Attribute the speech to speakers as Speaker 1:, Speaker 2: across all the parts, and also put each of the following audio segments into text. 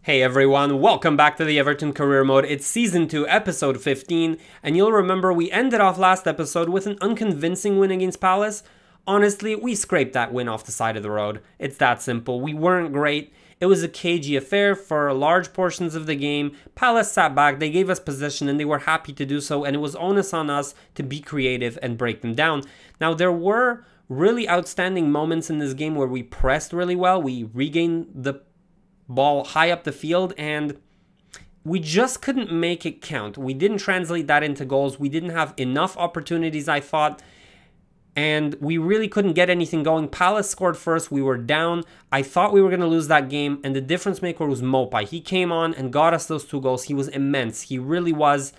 Speaker 1: Hey everyone, welcome back to the Everton Career Mode. It's Season 2, Episode 15, and you'll remember we ended off last episode with an unconvincing win against Palace. Honestly, we scraped that win off the side of the road. It's that simple. We weren't great. It was a cagey affair for large portions of the game. Palace sat back, they gave us possession, and they were happy to do so, and it was onus on us to be creative and break them down. Now, there were really outstanding moments in this game where we pressed really well. We regained the ball high up the field, and we just couldn't make it count. We didn't translate that into goals. We didn't have enough opportunities, I thought, and we really couldn't get anything going. Palace scored first. We were down. I thought we were going to lose that game, and the difference maker was Mopai. He came on and got us those 2 goals. He was immense. He really was,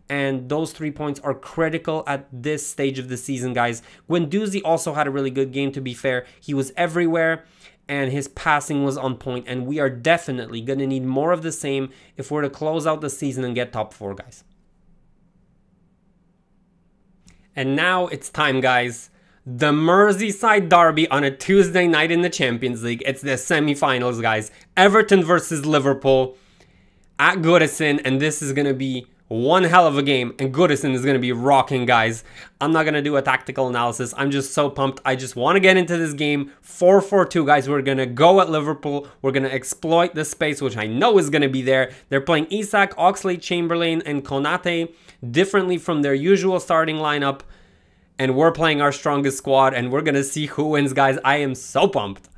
Speaker 1: and those 3 points are critical at this stage of the season, guys. Guendouzi also had a really good game, to be fair. He was everywhere, and his passing was on point, and we are definitely going to need more of the same if we're to close out the season and get top 4, guys. And now it's time, guys. The Merseyside Derby on a Tuesday night in the Champions League. It's the semi-finals, guys. Everton versus Liverpool at Goodison, and this is going to be one hell of a game, and Goodison is going to be rocking, guys. I'm not going to do a tactical analysis. I'm just so pumped. I just want to get into this game. 4-4-2, guys. We're going to go at Liverpool. We're going to exploit the space, which I know is going to be there. They're playing Isak, Oxlade-Chamberlain, and Konate differently from their usual starting lineup, and we're playing our strongest squad, and we're going to see who wins, guys. I am so pumped.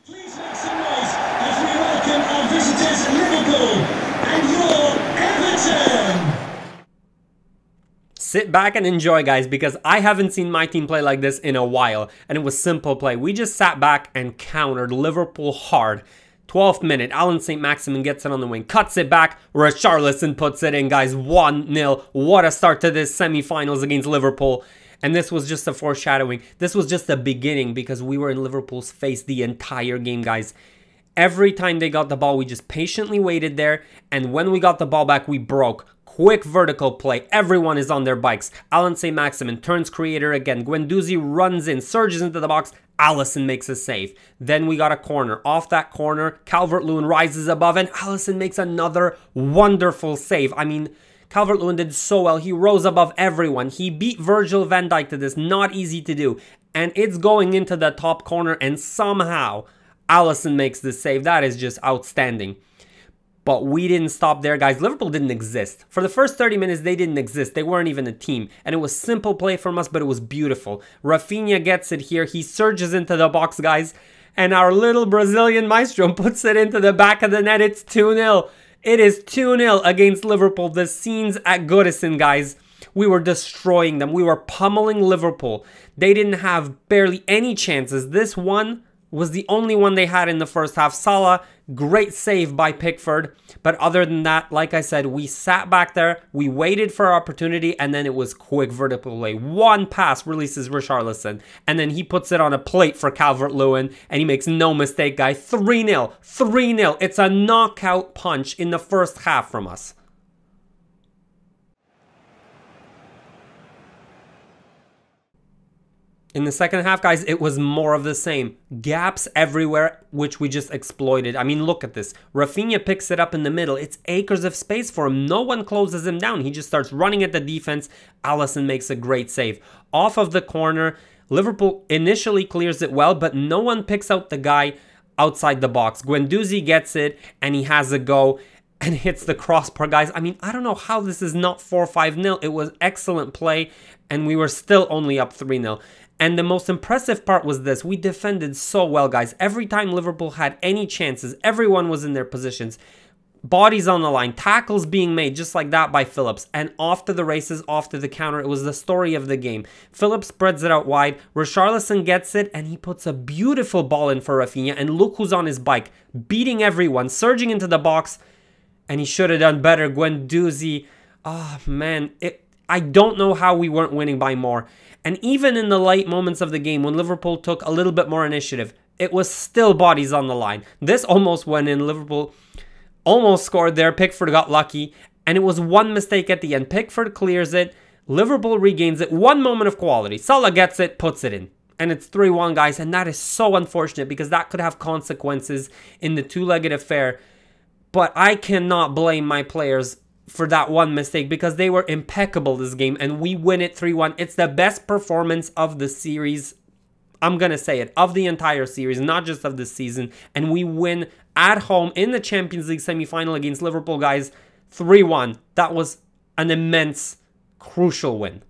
Speaker 2: Please make some noise as we welcome our visitors, Liverpool. And you're Everton!
Speaker 1: Sit back and enjoy, guys, because I haven't seen my team play like this in a while, and it was simple play. We just sat back and countered Liverpool hard. 12th minute, Allan Saint-Maximin gets it on the wing, cuts it back, Richarlison puts it in, guys. 1-0. What a start to this semi-finals against Liverpool. And this was just a foreshadowing. This was just the beginning, because we were in Liverpool's face the entire game, guys. Every time they got the ball, we just patiently waited there, and when we got the ball back, we broke. Quick vertical play. Everyone is on their bikes. Allan Saint-Maximin turns creator again. Guendouzi runs in, surges into the box. Alisson makes a save. Then we got a corner. Off that corner, Calvert-Lewin rises above, and Alisson makes another wonderful save. I mean, Calvert-Lewin did so well. He rose above everyone. He beat Virgil van Dijk to this. Not easy to do. And it's going into the top corner, and somehow Alisson makes this save. That is just outstanding. But we didn't stop there, guys. Liverpool didn't exist. For the first 30 minutes, they didn't exist. They weren't even a team. And it was simple play from us, but it was beautiful. Rafinha gets it here. He surges into the box, guys. And our little Brazilian maestro puts it into the back of the net. It's 2-0. It is 2-0 against Liverpool. The scenes at Goodison, guys. We were destroying them. We were pummeling Liverpool. They didn't have barely any chances. This one was the only one they had in the first half. Salah, great save by Pickford. But other than that, like I said, we sat back there, we waited for our opportunity, and then it was quick vertical play. One pass releases Richarlison, and then he puts it on a plate for Calvert-Lewin, and he makes no mistake, guys. 3-0. 3-0. It's a knockout punch in the first half from us. In the second half, guys, it was more of the same. Gaps everywhere, which we just exploited. I mean, look at this. Rafinha picks it up in the middle. It's acres of space for him. No one closes him down. He just starts running at the defense. Alisson makes a great save. Off of the corner, Liverpool initially clears it well, but no one picks out the guy outside the box. Guendouzi gets it, and he has a go and hits the crossbar, guys. I mean, I don't know how this is not 4-5-0. It was excellent play, and we were still only up 3-0. And the most impressive part was this. We defended so well, guys. Every time Liverpool had any chances, everyone was in their positions. Bodies on the line, tackles being made just like that by Phillips. And off to the races, off to the counter. It was the story of the game. Phillips spreads it out wide. Richarlison gets it, and he puts a beautiful ball in for Rafinha. And look who's on his bike, beating everyone, surging into the box. And he should have done better. Guendouzi, oh man, I don't know how we weren't winning by more. And even in the late moments of the game, when Liverpool took a little bit more initiative, it was still bodies on the line. This almost went in. Liverpool almost scored there. Pickford got lucky, and it was one mistake at the end. Pickford clears it. Liverpool regains it. One moment of quality. Salah gets it, puts it in. and it's 3-1, guys, and that is so unfortunate because that could have consequences in the two-legged affair. But I cannot blame my players for that one mistake because they were impeccable this game, and we win it 3-1. It's the best performance of the series. I'm going to say it, of the entire series, not just of this season. And we win at home in the Champions League semi-final against Liverpool, guys, 3-1. That was an immense, crucial win.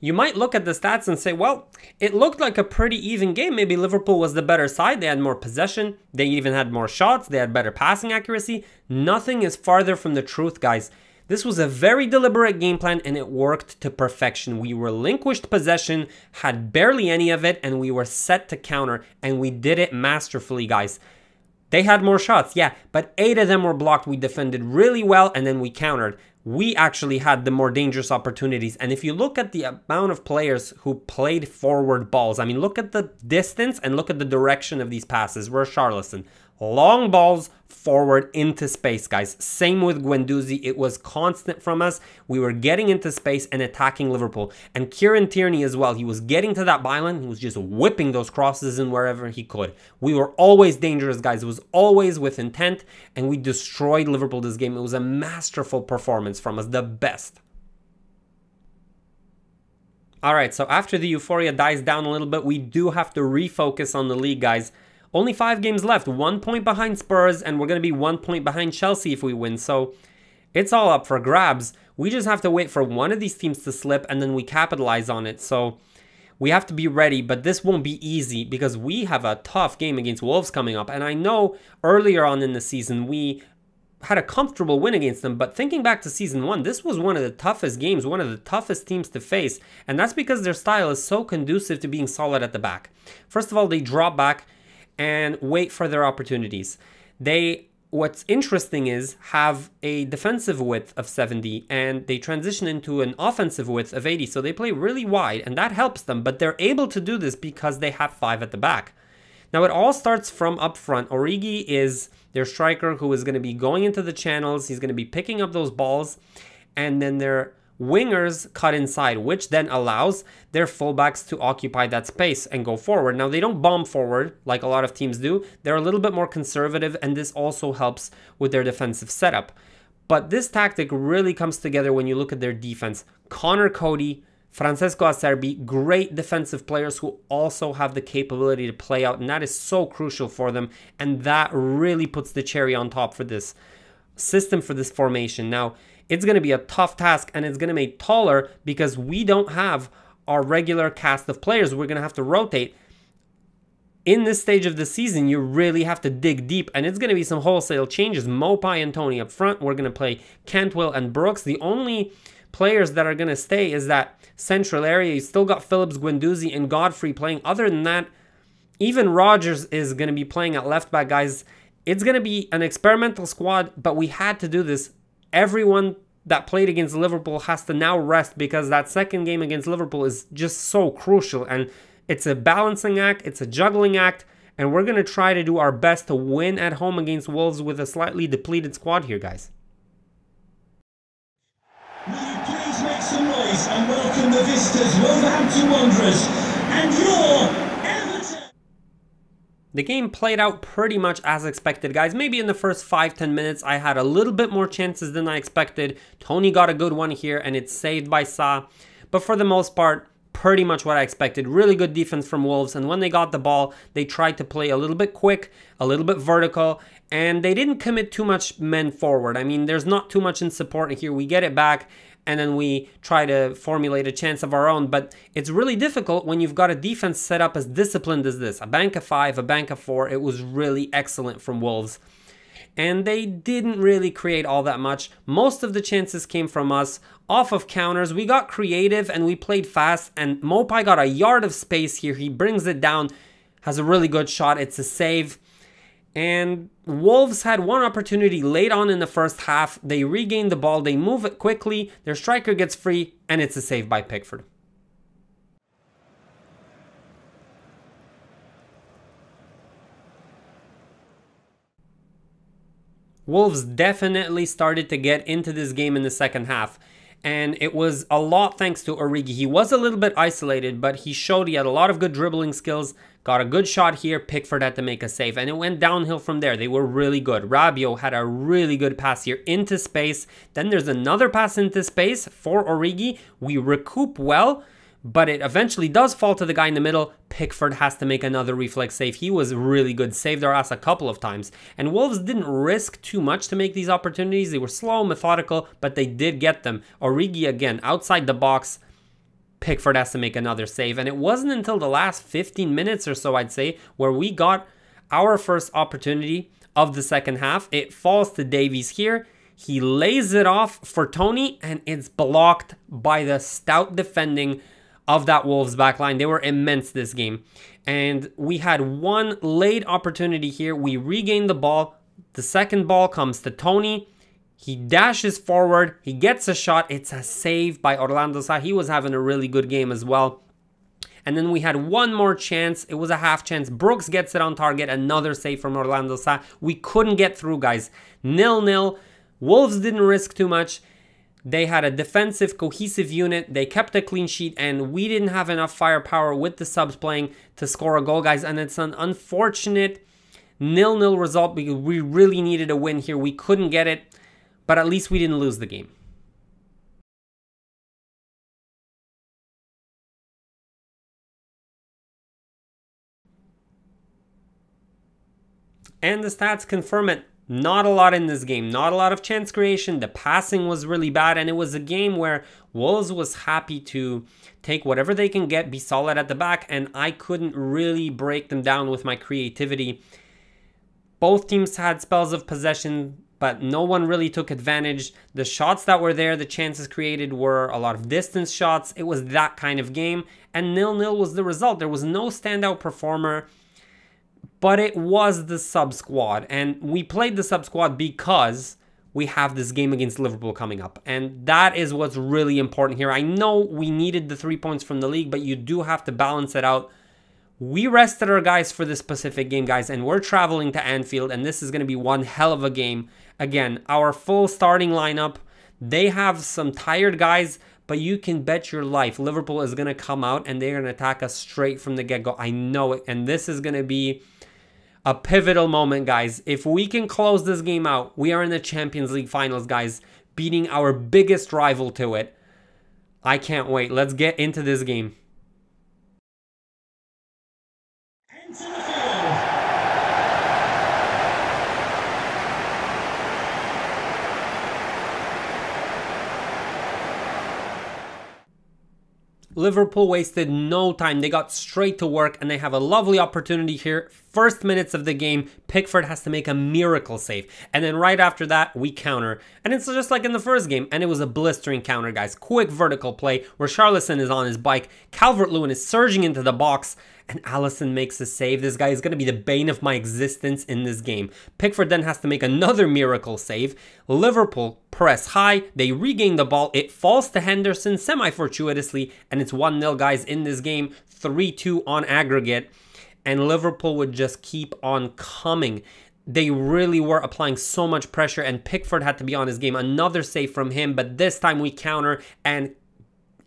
Speaker 1: You might look at the stats and say, well, it looked like a pretty even game. Maybe Liverpool was the better side. They had more possession. They even had more shots. They had better passing accuracy. Nothing is farther from the truth, guys. This was a very deliberate game plan, and it worked to perfection. We relinquished possession, had barely any of it, and we were set to counter, and we did it masterfully, guys. They had more shots, yeah, but 8 of them were blocked. We defended really well, and then we countered. We actually had the more dangerous opportunities. And if you look at the amount of players who played forward balls, I mean, look at the distance and look at the direction of these passes. Richarlison, long balls forward into space, guys. Same with Guendouzi. It was constant from us. We were getting into space and attacking Liverpool. And Kieran Tierney as well. He was getting to that byline. He was just whipping those crosses in wherever he could. We were always dangerous, guys. It was always with intent, and we destroyed Liverpool this game. It was a masterful performance from us, the best. Alright, so after the euphoria dies down a little bit, we do have to refocus on the league, guys. Only 5 games left, 1 point behind Spurs, and we're going to be 1 point behind Chelsea if we win. So it's all up for grabs. We just have to wait for one of these teams to slip, and then we capitalize on it. So we have to be ready, but this won't be easy because we have a tough game against Wolves coming up. And I know earlier on in the season, we had a comfortable win against them, but thinking back to season 1, this was one of the toughest games, one of the toughest teams to face, and that's because their style is so conducive to being solid at the back. First of all, they drop back and wait for their opportunities. What's interesting is, have a defensive width of 70 and they transition into an offensive width of 80, so they play really wide, and that helps them, but they're able to do this because they have 5 at the back. Now, it all starts from up front. Origi is their striker who is going to be going into the channels. He's going to be picking up those balls, and then their wingers cut inside, which then allows their fullbacks to occupy that space and go forward. Now, they don't bomb forward like a lot of teams do. They're a little bit more conservative, and this also helps with their defensive setup. But this tactic really comes together when you look at their defense. Connor Cody, Francesco Acerbi, great defensive players who also have the capability to play out, and that is so crucial for them, and that really puts the cherry on top for this system, for this formation. Now, it's going to be a tough task, and it's going to be taller because we don't have our regular cast of players. We're going to have to rotate. In this stage of the season, you really have to dig deep, and it's going to be some wholesale changes. Mopai and Tony up front. We're going to play Cantwell and Brooks. The only players that are going to stay is that central area. You still got Phillips, Guendouzi, and Godfrey playing. Other than that, even Rogers is going to be playing at left back, guys. It's going to be an experimental squad, but we had to do this. Everyone that played against Liverpool has to now rest because that second game against Liverpool is just so crucial, and it's a balancing act, it's a juggling act, and we're going to try to do our best to win at home against Wolves with a slightly depleted squad here, guys.
Speaker 2: Will you please make some noise and welcome the visitors, Wolverhampton Wanderers, and your Everton.
Speaker 1: The game played out pretty much as expected, guys. Maybe in the first 5-10 minutes, I had a little bit more chances than I expected. Tony got a good one here, and it's saved by Sa. But for the most part, pretty much what I expected. Really good defense from Wolves, and when they got the ball, they tried to play a little bit quick, a little bit vertical, and they didn't commit too much men forward. I mean, there's not too much in support here. We get it back, and then we try to formulate a chance of our own, but it's really difficult when you've got a defense set up as disciplined as this. A bank of 5, a bank of 4. It was really excellent from Wolves. And they didn't really create all that much. Most of the chances came from us off of counters. We got creative and we played fast, and Mopai got a yard of space here. He brings it down, has a really good shot. It's a save. And Wolves had one opportunity late on in the first half. They regain the ball, they move it quickly, their striker gets free, and it's a save by Pickford. Wolves definitely started to get into this game in the second half. And it was a lot thanks to Origi. He was a little bit isolated, but he showed he had a lot of good dribbling skills. Got a good shot here. Pickford had to make a save. And it went downhill from there. They were really good. Rabiot had a really good pass here into space. Then there's another pass into space for Origi. We recoup well, but it eventually does fall to the guy in the middle. Pickford has to make another reflex save. He was really good. Saved our ass a couple of times. And Wolves didn't risk too much to make these opportunities. They were slow, methodical, but they did get them. Origi, again, outside the box. Pickford has to make another save. And it wasn't until the last 15 minutes or so, I'd say, where we got our first opportunity of the second half. It falls to Davies here. He lays it off for Tony, and it's blocked by the stout defending of that Wolves backline. They were immense this game. And we had one late opportunity here. We regained the ball. The second ball comes to Tony. He dashes forward. He gets a shot. It's a save by Orlando Sa. He was having a really good game as well. And then we had one more chance. It was a half chance. Brooks gets it on target. Another save from Orlando Sa. We couldn't get through, guys. 0-0. Wolves didn't risk too much. They had a defensive, cohesive unit. They kept a clean sheet, and we didn't have enough firepower with the subs playing to score a goal, guys. And it's an unfortunate 0-0 result because we really needed a win here. We couldn't get it, but at least we didn't lose the game. And the stats confirm it. Not a lot in this game. Not a lot of chance creation. The passing was really bad. And it was a game where Wolves was happy to take whatever they can get, be solid at the back. And I couldn't really break them down with my creativity. Both teams had spells of possession, but no one really took advantage. The shots that were there, the chances created were a lot of distance shots. It was that kind of game. And 0-0 was the result. There was no standout performer. But it was the sub squad, and we played the sub squad because we have this game against Liverpool coming up, and that is what's really important here. I know we needed the 3 points from the league, but you do have to balance it out. We rested our guys for this specific game, guys, and we're traveling to Anfield, and this is going to be one hell of a game. Again, our full starting lineup, they have some tired guys, but you can bet your life Liverpool is going to come out and they're going to attack us straight from the get-go. I know it, and this is going to be a pivotal moment, guys. If we can close this game out, we are in the Champions League finals, guys, beating our biggest rival to it. I can't wait. Let's get into this game.
Speaker 2: Into the field.
Speaker 1: Liverpool wasted no time. They got straight to work, and they have a lovely opportunity here. First minutes of the game, Pickford has to make a miracle save. And then right after that, we counter. And it's just like in the first game, and it was a blistering counter, guys. Quick vertical play where Richarlison is on his bike. Calvert-Lewin is surging into the box, and Alisson makes a save. This guy is going to be the bane of my existence in this game. Pickford then has to make another miracle save. Liverpool press high. They regain the ball. It falls to Henderson semi-fortuitously, and it's 1-0, guys, in this game. 3-2 on aggregate. And Liverpool would just keep on coming. They really were applying so much pressure, and Pickford had to be on his game. Another save from him, but this time we counter, and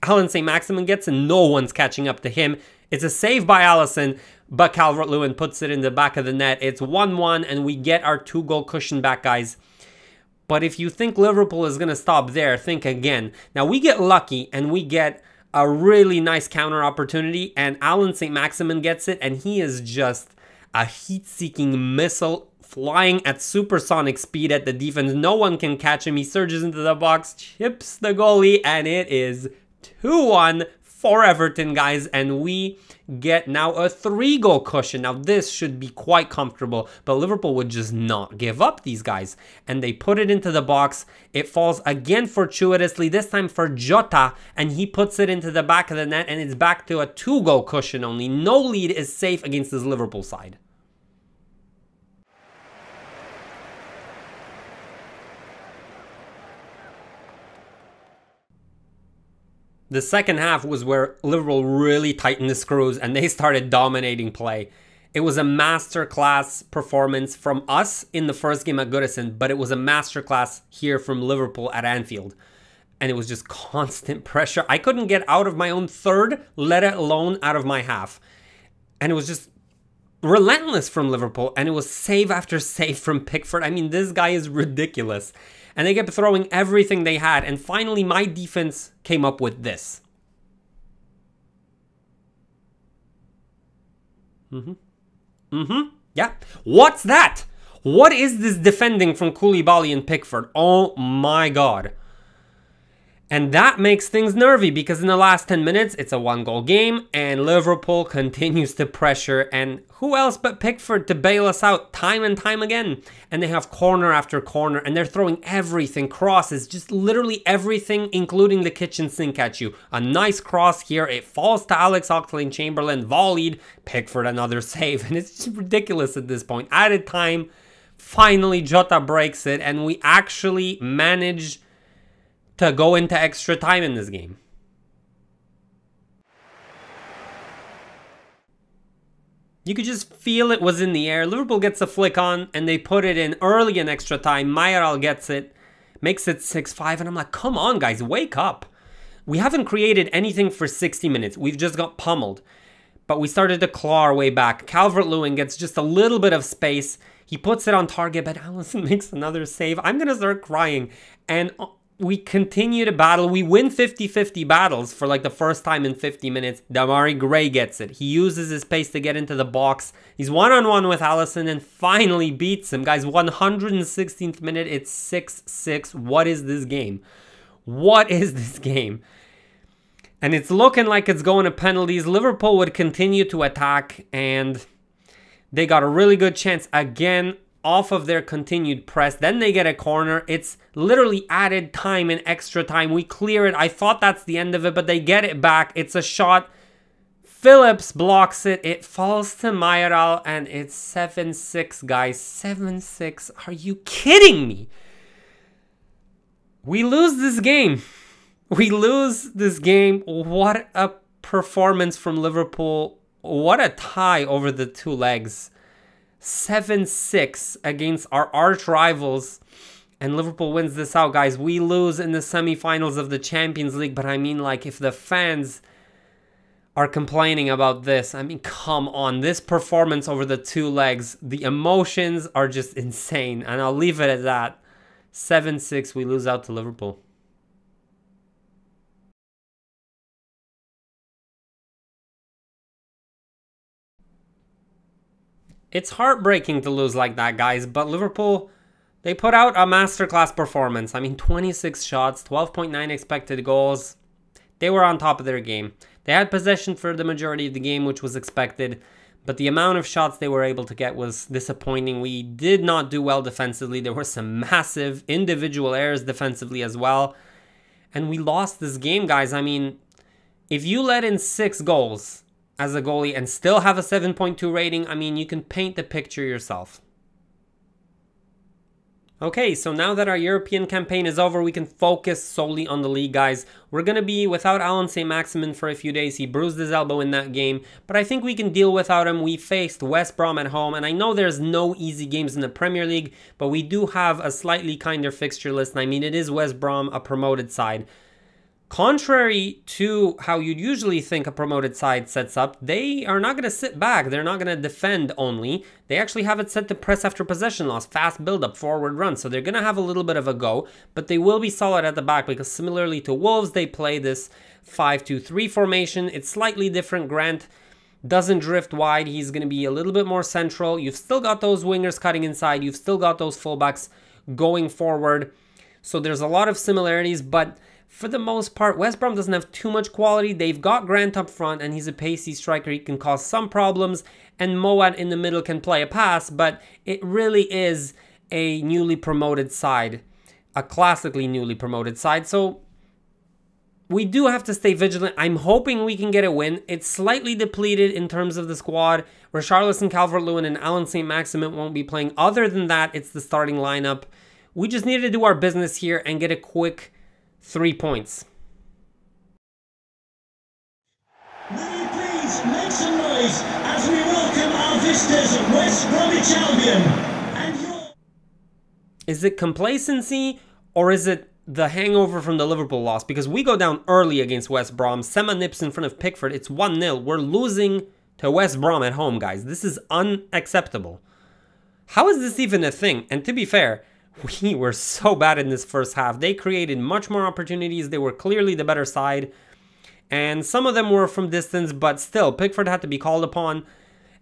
Speaker 1: Alan St-Maximin gets it. No one's catching up to him. It's a save by Alisson, but Calvert-Lewin puts it in the back of the net. It's 1-1, and we get our 2-goal cushion back, guys. But if you think Liverpool is going to stop there, think again. Now, we get lucky, and we get a really nice counter opportunity, and Alan St-Maximin gets it, and he is just a heat-seeking missile flying at supersonic speed at the defense. No one can catch him. He surges into the box, chips the goalie, and it is 2-1 for Everton, guys, and we get now a 3-goal cushion. Now, this should be quite comfortable, but Liverpool would just not give up these guys, and they put it into the box. It falls again fortuitously, this time for Jota, and he puts it into the back of the net, and it's back to a 2-goal cushion only. No lead is safe against this Liverpool side. The second half was where Liverpool really tightened the screws and they started dominating play. It was a masterclass performance from us in the first game at Goodison, but it was a masterclass here from Liverpool at Anfield. And it was just constant pressure. I couldn't get out of my own third, let alone out of my half. And it was just relentless from Liverpool. And it was save after save from Pickford. I mean, this guy is ridiculous. And they kept throwing everything they had. And finally, my defense came up with this. Yeah. What's that? What is this defending from Koulibaly and Pickford? Oh my God. And that makes things nervy because in the last 10 minutes, it's a 1-goal game and Liverpool continues to pressure. And who else but Pickford to bail us out time and time again? And they have corner after corner and they're throwing everything, crosses, just literally everything, including the kitchen sink at you. A nice cross here. It falls to Alex Oxlade-Chamberlain, volleyed, Pickford another save. And it's just ridiculous at this point. Added time, finally Jota breaks it and we actually manage to go into extra time in this game. You could just feel it was in the air. Liverpool gets a flick on and they put it in early in extra time. Mayoral gets it, makes it 6-5 and I'm like, come on guys, wake up. We haven't created anything for 60 minutes. We've just got pummeled. But we started to claw our way back. Calvert-Lewin gets just a little bit of space. He puts it on target, but Alisson makes another save. I'm going to start crying. And we continue to battle. We win 50-50 battles for like the first time in 50 minutes. Damari Gray gets it. He uses his pace to get into the box. He's one-on-one with Alisson and finally beats him. Guys, 116th minute, it's 6-6. What is this game? What is this game? And it's looking like it's going to penalties. Liverpool would continue to attack and they got a really good chance again off of their continued press. Then they get a corner. It's literally added time and extra time. We clear it. I thought that's the end of it, but they get it back. It's a shot. Phillips blocks it. It falls to Mayoral, and it's 7-6, guys. 7-6. Are you kidding me? We lose this game. We lose this game. What a performance from Liverpool. What a tie over the two legs. 7-6 against our arch rivals, and Liverpool wins this out, guys. We lose in the semifinals of the Champions League, but I mean, like, if the fans are complaining about this, I mean, come on. This performance over the two legs, the emotions are just insane, and I'll leave it at that. 7-6, we lose out to Liverpool. It's heartbreaking to lose like that, guys, but Liverpool, they put out a masterclass performance. I mean, 26 shots, 12.9 expected goals. They were on top of their game. They had possession for the majority of the game, which was expected, but the amount of shots they were able to get was disappointing. We did not do well defensively. There were some massive individual errors defensively as well, and we lost this game, guys. I mean, if you let in 6 goals as a goalie and still have a 7.2 rating, I mean, you can paint the picture yourself. Okay, so now that our European campaign is over, we can focus solely on the league, guys. We're going to be without Alan St-Maximin for a few days. He bruised his elbow in that game, but I think we can deal without him. We faced West Brom at home, and I know there's no easy games in the Premier League, but we do have a slightly kinder fixture list. I mean, it is West Brom, a promoted side. Contrary to how you'd usually think a promoted side sets up, they are not going to sit back. They're not going to defend only. They actually have it set to press after possession loss, fast build-up, forward run. So they're going to have a little bit of a go, but they will be solid at the back because similarly to Wolves, they play this 5-2-3 formation. It's slightly different. Grant doesn't drift wide. He's going to be a little bit more central. You've still got those wingers cutting inside. You've still got those fullbacks going forward. So there's a lot of similarities, but for the most part, West Brom doesn't have too much quality. They've got Grant up front, and he's a pacey striker. He can cause some problems, and Moat in the middle can play a pass, but it really is a newly promoted side, a classically newly promoted side. So we do have to stay vigilant. I'm hoping we can get a win. It's slightly depleted in terms of the squad. Richarlison, Calvert-Lewin, and Alan St-Maximin won't be playing. Other than that, it's the starting lineup. We just need to do our business here and get a quick 3 points.
Speaker 2: Will you please make some noise as we welcome our visitors West Bromwich Albion. And your...
Speaker 1: Is it complacency or is it the hangover from the Liverpool loss? Because we go down early against West Brom. Sema nips in front of Pickford. It's 1-0. We're losing to West Brom at home, guys. This is unacceptable. How is this even a thing? And to be fair, we were so bad in this first half. They created much more opportunities. They were clearly the better side. And some of them were from distance, but still, Pickford had to be called upon.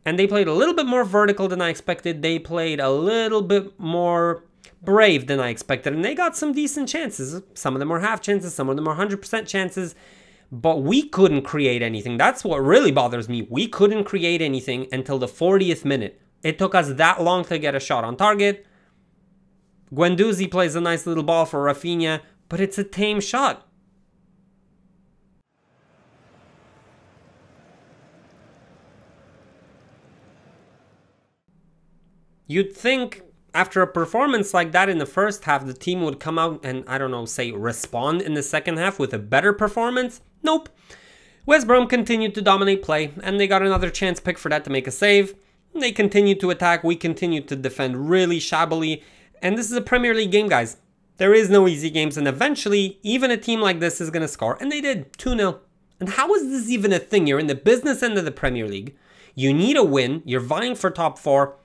Speaker 1: And they played a little bit more vertical than I expected. They played a little bit more brave than I expected. And they got some decent chances. Some of them were half chances. Some of them were 100% chances. But we couldn't create anything. That's what really bothers me. We couldn't create anything until the 40th minute. It took us that long to get a shot on target. Guendouzi plays a nice little ball for Rafinha, but it's a tame shot. You'd think after a performance like that in the first half, the team would come out and, I don't know, say respond in the second half with a better performance. Nope. West Brom continued to dominate play, and they got another chance picked for that to make a save. They continued to attack, we continued to defend really shabbily, and this is a Premier League game, guys. There is no easy games, and eventually, even a team like this is going to score, and they did, 2-0. And how is this even a thing? You're in the business end of the Premier League, you need a win, you're vying for top 4,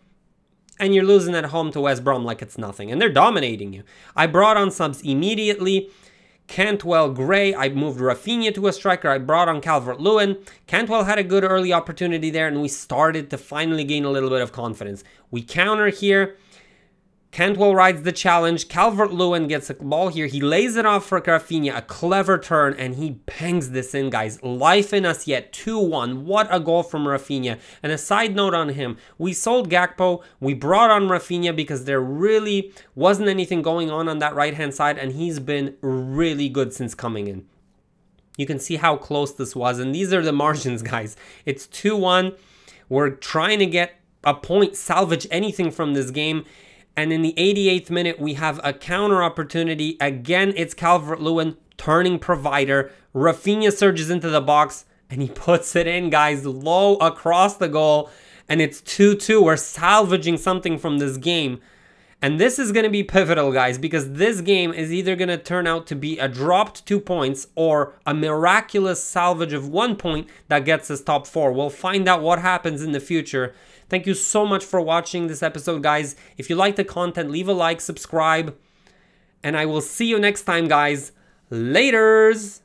Speaker 1: and you're losing at home to West Brom like it's nothing, and they're dominating you. I brought on subs immediately. Cantwell, Gray, I moved Rafinha to a striker, I brought on Calvert-Lewin. Cantwell had a good early opportunity there, and we started to finally gain a little bit of confidence. We counter here. Cantwell rides the challenge. Calvert-Lewin gets a ball here. He lays it off for Rafinha, a clever turn, and he bangs this in, guys. Life in us yet, 2-1. What a goal from Rafinha. And a side note on him, we sold Gakpo. We brought on Rafinha because there really wasn't anything going on that right-hand side, and he's been really good since coming in. You can see how close this was, and these are the margins, guys. It's 2-1. We're trying to get a point, salvage anything from this game. And in the 88th minute, we have a counter opportunity. Again, it's Calvert-Lewin, turning provider. Rafinha surges into the box, and he puts it in, guys, low across the goal. And it's 2-2. We're salvaging something from this game. And this is going to be pivotal, guys, because this game is either going to turn out to be a dropped 2 points or a miraculous salvage of 1 point that gets us top 4. We'll find out what happens in the future. Thank you so much for watching this episode, guys. If you like the content, leave a like, subscribe, and I will see you next time, guys. Laters!